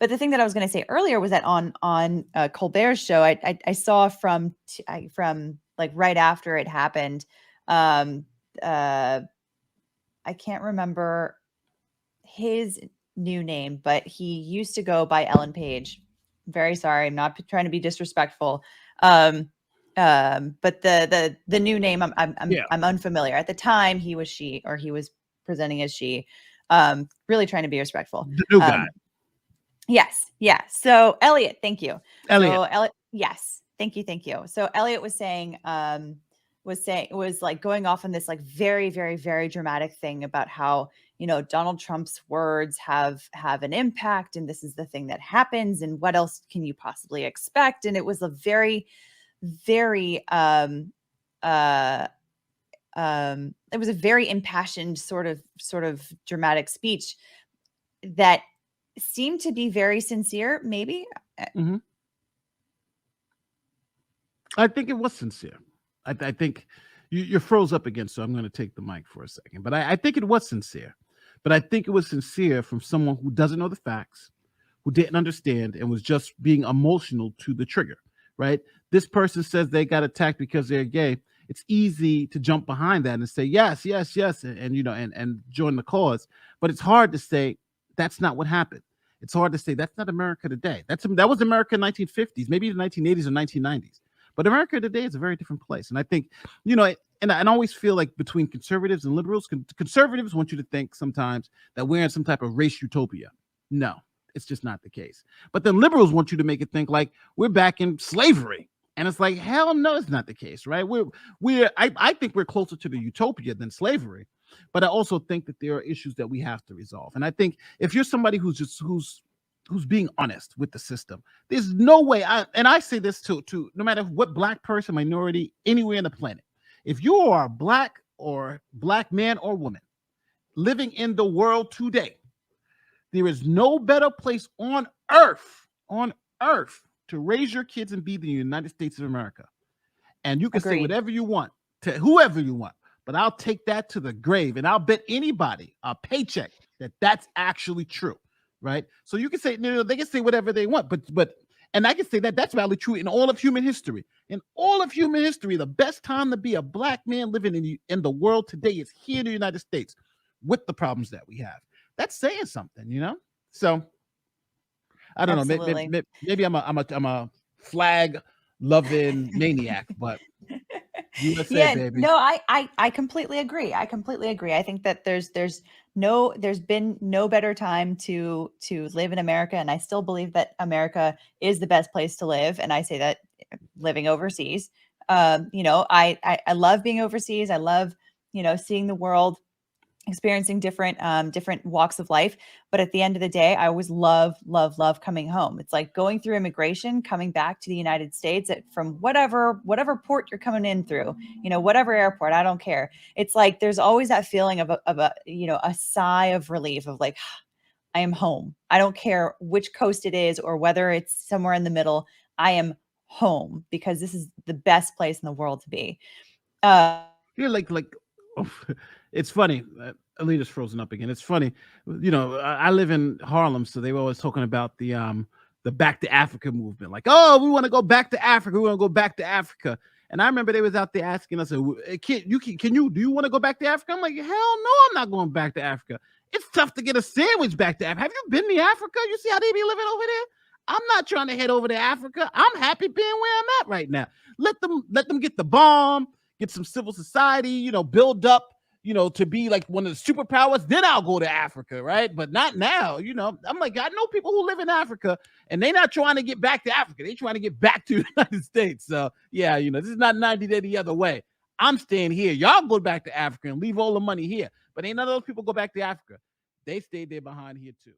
But the thing that I was going to say earlier was that on Colbert's show, I saw from like right after it happened, um, uh, I can't remember his new name, but he used to go by Ellen Page. Very sorry, I'm not trying to be disrespectful. But the new name I'm unfamiliar. At the time, he was she, or he was presenting as she. Really trying to be respectful. The new guy. Yes. Yeah. So Elliot, thank you. Elliot. So Elliot, yes. Thank you. So Elliot was saying, was like going off on this like very, very, very dramatic thing about how, Donald Trump's words have an impact, and this is the thing that happens, and what else can you possibly expect? And it was a very, very, it was a very impassioned sort of dramatic speech that seemed to be very sincere, maybe. Mm-hmm. I think it was sincere. I think you're froze up again, so I'm going to take the mic for a second. But I think it was sincere. But I think it was sincere from someone who doesn't know the facts, who didn't understand, and was just being emotional to the trigger, right? This person says they got attacked because they're gay. It's easy to jump behind that and say, yes, and join the cause. But it's hard to say, that's not what happened. It's hard to say that's not America today. That was America in the 1950s, maybe the 1980s or 1990s. But America today is a very different place. And I think, and I always feel like between conservatives and liberals, conservatives want you to think sometimes that we're in some type of race utopia. No, it's just not the case. But then liberals want you to make it think like we're back in slavery. And it's like, hell no, it's not the case, right? I think we're closer to the utopia than slavery. But I also think that there are issues that we have to resolve. And I think if you're somebody who's being honest with the system, there's no way. I say this to no matter what black person, minority, anywhere on the planet, if you are black man or woman living in the world today, there is no better place on earth to raise your kids and be the United States of America. And you can say whatever you want to whoever you want. But I'll take that to the grave, and I'll bet anybody a paycheck that that's actually true, right? So you can say, they can say whatever they want, but and I can say that that's validly true in all of human history. In all of human history, the best time to be a black man living in the world today is here in the United States, with the problems that we have. That's saying something, So I don't know. Maybe I'm a flag loving maniac, but. USA, baby. No, I completely agree. I think that there's been no better time to live in America, and I still believe that America is the best place to live. And I say that living overseas. I love being overseas. I love seeing the world, experiencing different walks of life. But at the end of the day, I always love coming home. It's like going through immigration, coming back to the United States from whatever port you're coming in through, whatever airport, I don't care. It's like, there's always that feeling of a sigh of relief of like, I am home. I don't care which coast it is or whether it's somewhere in the middle. I am home because this is the best place in the world to be. You're like, it's funny. Alita's frozen up again. It's funny. I live in Harlem, so they were always talking about the Back to Africa movement. Like, oh, we want to go back to Africa. We want to go back to Africa. And I remember they was out there asking us, do you want to go back to Africa? I'm like, hell no, I'm not going back to Africa. It's tough to get a sandwich back to Africa. Have you been to Africa? You see how they be living over there? I'm not trying to head over to Africa. I'm happy being where I'm at right now. Let them get the bomb, get some civil society, build up, to be like one of the superpowers, then I'll go to Africa, right? But not now, I'm like, I know people who live in Africa and they're not trying to get back to Africa. They're trying to get back to the United States. So yeah, this is not 90 Day the other way. I'm staying here. Y'all go back to Africa and leave all the money here. But ain't none of those people go back to Africa. They stayed there behind here too.